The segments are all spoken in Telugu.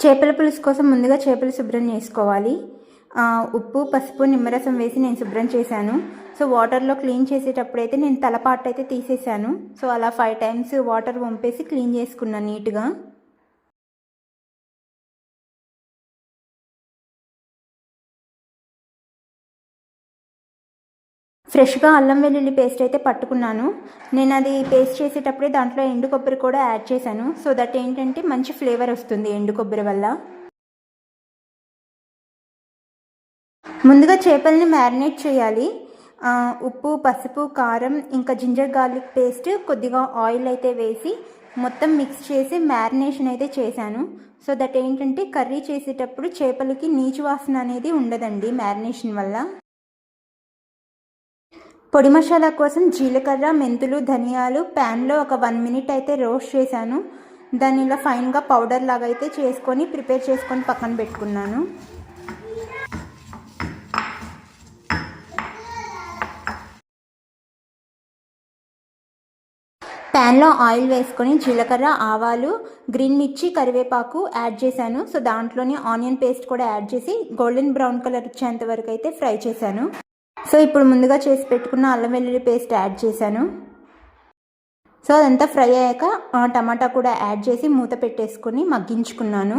చేపల పులుసు కోసం ముందుగా చేపలు శుభ్రం చేసుకోవాలి. ఉప్పు, పసుపు, నిమ్మరసం వేసి నేను శుభ్రం చేశాను. సో వాటర్లో క్లీన్ చేసేటప్పుడైతే నేను తలపాటు అయితే తీసేసాను. సో అలా 5 టైమ్స్ వాటర్ వంపేసి క్లీన్ చేసుకున్నాను నీట్గా. ఫ్రెష్గా అల్లం వెల్లుల్లి పేస్ట్ అయితే పట్టుకున్నాను. నేను అది పేస్ట్ చేసేటప్పుడే దాంట్లో ఎండు కొబ్బరి కూడా యాడ్ చేశాను. సో దట్ ఏంటంటే మంచి ఫ్లేవర్ వస్తుంది ఎండు కొబ్బరి వల్ల. ముందుగా చేపల్ని మ్యారినేట్ చేయాలి. ఉప్పు, పసుపు, కారం, ఇంకా జింజర్ గార్లిక్ పేస్ట్, కొద్దిగా ఆయిల్ అయితే వేసి మొత్తం మిక్స్ చేసి మ్యారినేషన్ అయితే చేశాను. సో దట్ ఏంటంటే కర్రీ చేసేటప్పుడు చేపలకి నీచు వాసన అనేది ఉండదండి మ్యారినేషన్ వల్ల. పొడి మసాలా కోసం జీలకర్ర, మెంతులు, ధనియాలు ప్యాన్లో ఒక 1 మినిట్ అయితే రోస్ట్ చేశాను. దాన్ని ఇలా ఫైన్గా పౌడర్ లాగా అయితే చేసుకొని ప్రిపేర్ చేసుకొని పక్కన పెట్టుకున్నాను. ప్యాన్లో ఆయిల్ వేసుకొని జీలకర్ర, ఆవాలు, గ్రీన్ మిర్చి, కరివేపాకు యాడ్ చేశాను. సో దాంట్లోనే ఆనియన్ పేస్ట్ కూడా యాడ్ చేసి గోల్డెన్ బ్రౌన్ కలర్ వచ్చేంత వరకు అయితే ఫ్రై చేశాను. సో ఇప్పుడు ముందుగా చేసి పెట్టుకున్న అల్లం వెల్లుల్లి పేస్ట్ యాడ్ చేశాను. సో అదంతా ఫ్రై అయ్యాక టమాటా కూడా యాడ్ చేసి మూత పెట్టేసుకొని మగ్గించుకున్నాను.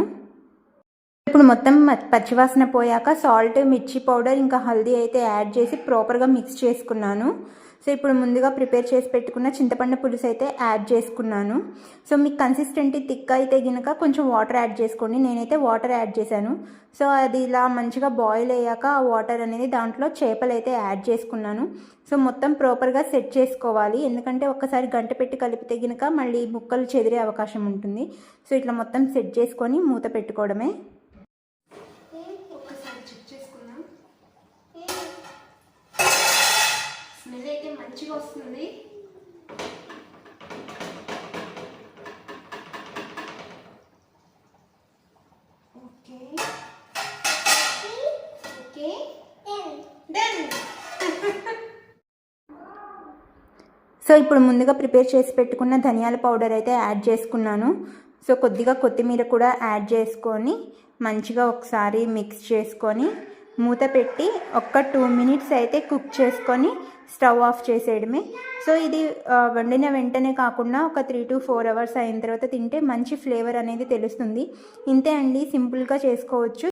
ఇప్పుడు మొత్తం పచ్చివాసన పోయాక సాల్ట్, మిర్చి పౌడర్, ఇంకా హల్దీ అయితే యాడ్ చేసి ప్రాపర్గా మిక్స్ చేసుకున్నాను. సో ఇప్పుడు ముందుగా ప్రిపేర్ చేసి పెట్టుకున్న చింతపండు పులుసు అయితే యాడ్ చేసుకున్నాను. సో మీకు కన్సిస్టెంటీ థిక్ అయితే గినక కొంచెం వాటర్ యాడ్ చేసుకోండి. నేనైతే వాటర్ యాడ్ చేశాను. సో అది ఇలా మంచిగా బాయిల్ అయ్యాక ఆ వాటర్ అనేది దాంట్లో చేపలు అయితే యాడ్ చేసుకున్నాను. సో మొత్తం ప్రాపర్గా సెట్ చేసుకోవాలి. ఎందుకంటే ఒక్కసారి గంట పెట్టి కలిపితే గినక మళ్ళీ ముక్కలు చెదిరే అవకాశం ఉంటుంది. సో ఇట్లా మొత్తం సెట్ చేసుకొని మూత పెట్టుకోవడమే. స్మెల్ అయితే మంచిగా వస్తుంది. Okay okay done. సో ఇప్పుడు ముందుగా ప్రిపేర్ చేసి పెట్టుకున్న ధనియాల పౌడర్ అయితే యాడ్ చేసుకున్నాను. సో కొద్దిగా కొత్తిమీర కూడా యాడ్ చేసుకొని మంచిగా ఒకసారి మిక్స్ చేసుకొని మూత పెట్టి ఒక్క 2 మినిట్స్ అయితే కుక్ చేసుకొని స్టవ్ ఆఫ్ చేసేయడమే. సో ఇది వండిన వెంటనే కాకుండా ఒక 3 to 4 అవర్స్ అయిన తర్వాత తింటే మంచి ఫ్లేవర్ అనేది తెలుస్తుంది. ఇంతే అండి, సింపుల్గా చేసుకోవచ్చు.